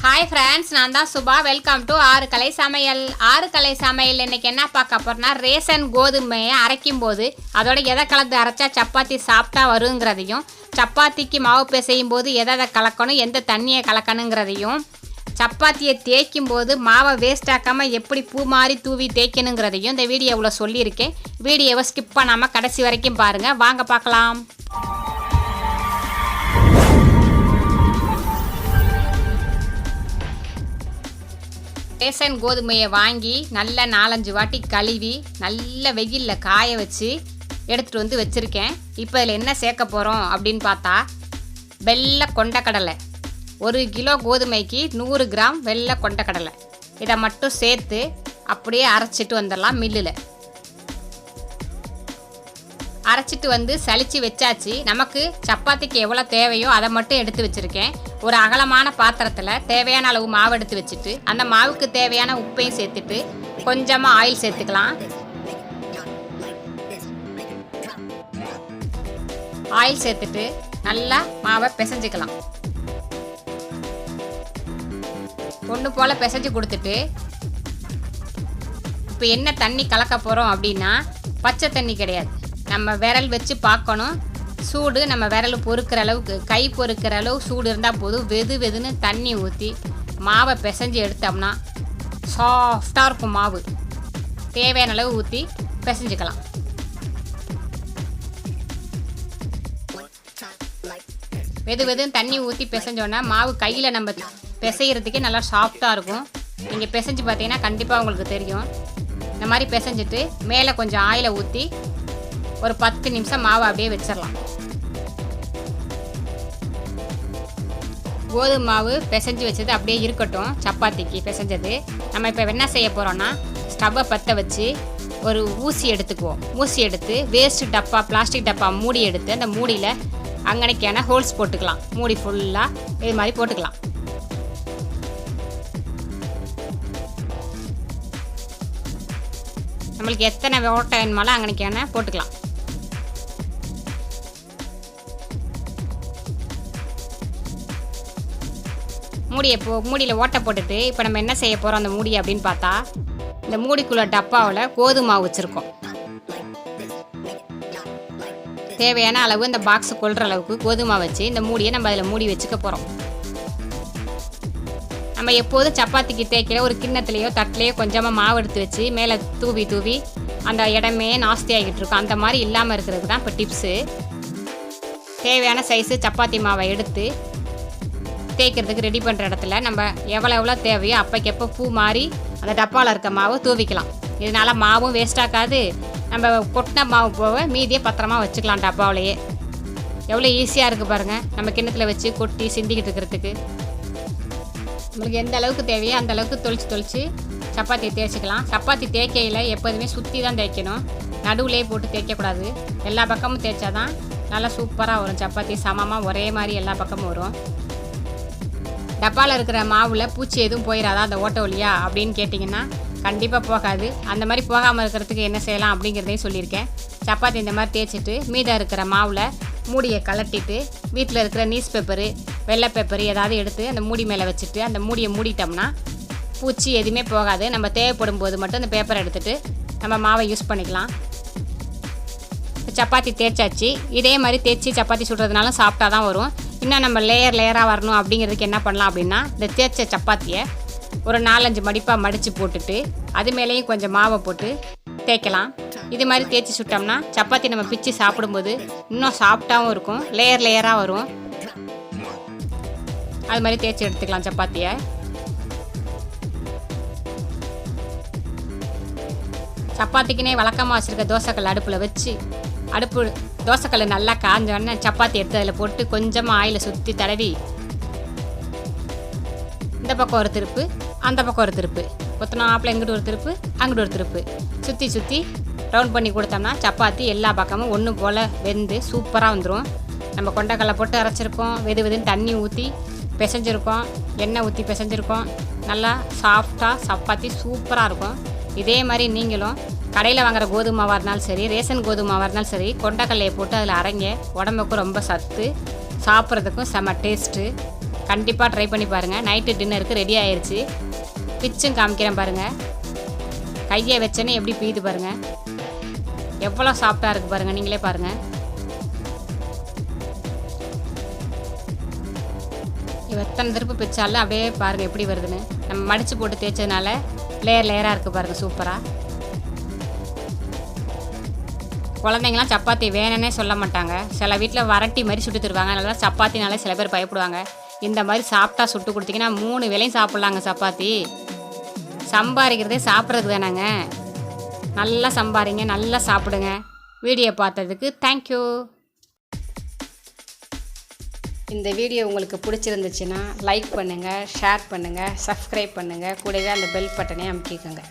Hi friends, நான் தான் Subha. Welcome to ஆறு கலை சமையல். ஆறு கலை சமையல் இன்றைக்கி என்ன பார்க்க போகிறோன்னா, ரேஷன் கோதுமையை அரைக்கும் போது அதோட எதை கலந்து அரைச்சா சப்பாத்தி சாப்பிட்டா வருங்கிறதையும், சப்பாத்திக்கு மாவு பிசையும் போது எதை கலக்கணும், எந்த தண்ணியை கலக்கணுங்கிறதையும், சப்பாத்தியை தேய்க்கும் போது மாவை வேஸ்ட் ஆக்காமல் எப்படி பூ மாதிரி தூவி தேய்க்கணுங்கிறதையும் இந்த வீடியோவில் சொல்லியிருக்கேன். வீடியோவை ஸ்கிப் பண்ணாமல் கடைசி வரைக்கும் பாருங்கள். வாங்க பார்க்கலாம். ரேஷன் கோதுமையை வாங்கி நல்லா 4-5 வாட்டி கழுவி நல்ல வெயிலில் காய வச்சு எடுத்துகிட்டு வந்து வச்சுருக்கேன். இப்போ இதில் என்ன சேர்க்க போகிறோம் அப்படின்னு பார்த்தா, வெள்ளை கொண்டக்கடலை 1 கிலோ கோதுமைக்கு 100 கிராம் வெள்ளை கொண்டக்கடலை. இதை மட்டும் சேர்த்து அப்படியே அரைச்சிட்டு வந்துடலாம். மில்லில் அரைச்சிட்டு வந்து சலிச்சு வச்சாச்சு. நமக்கு சப்பாத்திக்கு எவ்வளோ தேவையோ அதை மட்டும் எடுத்து வச்சுருக்கேன். ஒரு அகலமான பாத்திரத்தில் தேவையான அளவு மாவு எடுத்து வச்சுட்டு, அந்த மாவுக்கு தேவையான உப்பையும் சேர்த்துட்டு கொஞ்சமாக ஆயில் சேர்த்துக்கலாம். ஆயில் சேர்த்துட்டு நல்லா மாவை பிசைஞ்சிக்கலாம். ஒன்று போல் பிசைஞ்சு கொடுத்துட்டு, இப்போ என்ன தண்ணி கலக்க போகிறோம் அப்படின்னா, பச்சை தண்ணி கிடையாது. நம்ம விரல் வச்சு பார்க்கணும். சூடு நம்ம விரல் பொறுக்கிற அளவுக்கு, கை பொறுக்கிற அளவு சூடு இருந்தால் போதும். வெதுன்னு தண்ணி ஊற்றி மாவை பிசைஞ்சு எடுத்தோம்னா சாஃப்டாக இருக்கும் மாவு. தேவையான அளவு ஊற்றி பிசைஞ்சிக்கலாம். வெதுன்னு தண்ணி ஊற்றி பிசைஞ்சோன்னா மாவு கையில் நம்ம பிசைகிறதுக்கே நல்லா சாஃப்டாக இருக்கும். நீங்கள் பிசைஞ்சு பார்த்தீங்கன்னா கண்டிப்பாக உங்களுக்கு தெரியும். இந்த மாதிரி பிசைஞ்சிட்டு மேலே கொஞ்சம் ஆயிலை ஊற்றி ஒரு 10 நிமிஷம் மாவை அப்படியே வச்சிடலாம். கோதுமை மாவு பிசைஞ்சு வச்சது அப்படியே இருக்கட்டும். சப்பாத்திக்கு பிசைஞ்சது நம்ம இப்போ என்ன செய்ய போகிறோன்னா, ஸ்டவ்வை பற்ற வச்சு ஒரு ஊசி எடுத்துக்குவோம். ஊசி எடுத்து வேஸ்ட்டு டப்பா, பிளாஸ்டிக் டப்பா மூடி எடுத்து அந்த மூடியில் அங்கனைக்கான ஹோல்ஸ் போட்டுக்கலாம். மூடி ஃபுல்லாக இது மாதிரி போட்டுக்கலாம். நம்மளுக்கு எத்தனை ஓட்டை வேணுமாலும் அங்கனைக்கான போட்டுக்கலாம். மூடியில் ஓட்டை போட்டுட்டு இப்போ நம்ம என்ன செய்ய போகிறோம் அந்த மூடி அப்படின்னு பார்த்தா, இந்த மூடிக்குள்ள டப்பாவில் கோதுமை மாவு வச்சுருக்கோம். தேவையான அளவு இந்த பாக்ஸு கொள்கிற அளவுக்கு கோதுமை வச்சு இந்த மூடியை நம்ம அதில் மூடி வச்சுக்க போகிறோம். நம்ம எப்போதும் சப்பாத்திக்கு தேய்க்கிற ஒரு கிண்ணத்துலேயோ தட்டிலையோ கொஞ்சமாக மாவு எடுத்து வச்சு மேலே தூவி அந்த இடமே நாஸ்தி ஆகிட்டு இருக்கும். அந்த மாதிரி இல்லாமல் இருக்கிறதுக்கு தான் இப்போ டிப்ஸு. தேவையான சைஸு சப்பாத்தி மாவை எடுத்து தேய்க்கிறதுக்கு ரெடி பண்ணுற இடத்துல நம்ம எவ்வளோ தேவையோ அப்போக்கப்போ பூ மாதிரி அந்த டப்பாவில் இருக்க மாவு தூவிக்கலாம். இதனால் மாவும் வேஸ்ட் ஆகாது. நம்ம கொட்டின மாவு போக மீதியே பத்திரமா வச்சுக்கலாம் டப்பாவிலையே. எவ்வளோ ஈஸியாக இருக்குது பாருங்கள். நம்ம கிண்ணத்தில் வச்சு கொட்டி சிந்திக்கிட்டு இருக்கிறதுக்கு நம்மளுக்கு எந்த அளவுக்கு தேவையோ அந்த அளவுக்கு தொளிச்சு சப்பாத்தி தேய்ச்சிக்கலாம். சப்பாத்தி தேய்க்கையில் எப்போதுமே சுற்றி தான் தேய்க்கணும். நடுவுலேயே போட்டு தேய்க்கக்கூடாது. எல்லா பக்கமும் தேய்ச்சா தான் நல்லா சூப்பராக வரும். சப்பாத்தி சமமாக ஒரே மாதிரி எல்லா பக்கமும் வரும். டப்பாவில் இருக்கிற மாவில் பூச்சி எதுவும் போயிடாதா அந்த ஓட்ட வழியா அப்படின்னு கேட்டிங்கன்னா கண்டிப்பாக போகாது. அந்த மாதிரி போகாமல் இருக்கிறதுக்கு என்ன செய்யலாம் அப்படிங்கிறதையும் சொல்லியிருக்கேன். சப்பாத்தி இந்த மாதிரி தேய்ச்சிட்டு மீதம் இருக்கிற மாவில் மூடியை கலட்டிட்டு வீட்டில் இருக்கிற நியூஸ் பேப்பரு, வெள்ளை பேப்பரு ஏதாவது எடுத்து அந்த மூடி மேலே வச்சுட்டு அந்த மூடியை மூடிட்டோம்னா பூச்சி எதுவுமே போகாது. நம்ம தேவைப்படும் போது மட்டும் அந்த பேப்பரை எடுத்துகிட்டு நம்ம மாவை யூஸ் பண்ணிக்கலாம். சப்பாத்தி தேய்ச்சாச்சு. இதே மாதிரி தேய்ச்சி சப்பாத்தி சுடுறதுனாலும் சாப்பிட்டா தான் வரும். இன்னும் நம்ம லேயராக வரணும் அப்படிங்கிறதுக்கு என்ன பண்ணலாம் அப்படின்னா, இந்த தேய்ச்ச சப்பாத்தியை ஒரு 4-5 மடிப்பாக மடித்து போட்டுட்டு அது மேலேயும் கொஞ்சம் மாவை போட்டு தேய்க்கலாம். இது மாதிரி தேய்ச்சி சுட்டோம்னா சப்பாத்தி நம்ம பிச்சு சாப்பிடும்போது இன்னும் சாஃப்டாகவும் இருக்கும். லேயராக வரும். அது மாதிரி தேய்ச்சி எடுத்துக்கலாம் சப்பாத்தியை. சப்பாத்திக்குனே வழக்கமாக வச்சுருக்க தோசைக்கல் அடுப்பில் வச்சு தோசைக்கல் நல்லா காஞ்சோடனே சப்பாத்தி எடுத்து அதில் போட்டு கொஞ்சமாக ஆயிலை சுற்றி தடவி இந்த பக்கம் ஒரு திருப்பு, அந்த பக்கம் ஒரு திருப்பு, கொத்தனாப்பில் இங்கிட்டு ஒரு திருப்பு, அங்கிட்டு ஒரு திருப்பு சுற்றி ரவுண்ட் பண்ணி கொடுத்தோம்னா சப்பாத்தி எல்லா பக்கமும் ஒன்று போல் வெந்து சூப்பராக வந்துடும். நம்ம கொண்டக்கடலை போட்டு அரைச்சிருக்கோம். வெதுன்னு தண்ணி ஊற்றி பிசைஞ்சிருக்கோம். எண்ணெய் ஊற்றி பிசைஞ்சிருக்கோம். நல்லா சாஃப்டாக சப்பாத்தி சூப்பராக இருக்கும். இதே மாதிரி நீங்களும் கடையில் வாங்குகிற கோதுமை மாவாக இருந்தாலும் சரி, ரேஷன் கோதுமை மாவாக இருந்தாலும் சரி, கொண்டக்கடலையை போட்டு அதில் அரைங்க. உடம்புக்கும் ரொம்ப சத்து, சாப்பிட்றதுக்கும் செம்ம டேஸ்ட்டு. கண்டிப்பாக ட்ரை பண்ணி பாருங்கள். நைட்டு டின்னருக்கு ரெடி ஆயிடுச்சு. பிச்சும் காமிக்கிறேன் பாருங்கள். கையை வச்சேன்னு எப்படி பீது பாருங்கள். எவ்வளோ சாஃப்டாக இருக்குது பாருங்கள், நீங்களே பாருங்கள். எத்தனை திருப்பு பிச்சாலும் அப்படியே பாருங்கள் எப்படி வருதுன்னு. நம்ம மடித்து போட்டு தேய்ச்சதுனால லேயர் லேயராக இருக்குது பாருங்கள், சூப்பராக. குழந்தைங்களாம் சப்பாத்தி வேணுன்னே சொல்ல மாட்டாங்க. சில வீட்டில் வரட்டி மாதிரி சுட்டு தருவாங்க. அதனால தான் சப்பாத்தினால சில பேர் பயப்படுவாங்க. இந்த மாதிரி சாப்பிட்டா சுட்டு கொடுத்தீங்கன்னா 3 வேளையும் சாப்பிட்லாங்க சப்பாத்தி. சம்பாதிக்கிறதே சாப்பிட்றதுக்கு தானாங்க. நல்லா சம்பாதிங்க, நல்லா சாப்பிடுங்க. வீடியோ பார்த்ததுக்கு தேங்க்யூ. இந்த வீடியோ உங்களுக்கு பிடிச்சிருந்துச்சுன்னா லைக் பண்ணுங்கள், ஷேர் பண்ணுங்கள், சப்ஸ்கிரைப் பண்ணுங்கள். கூடவே அந்த பெல் பட்டனை அமுக்கிக்கோங்க.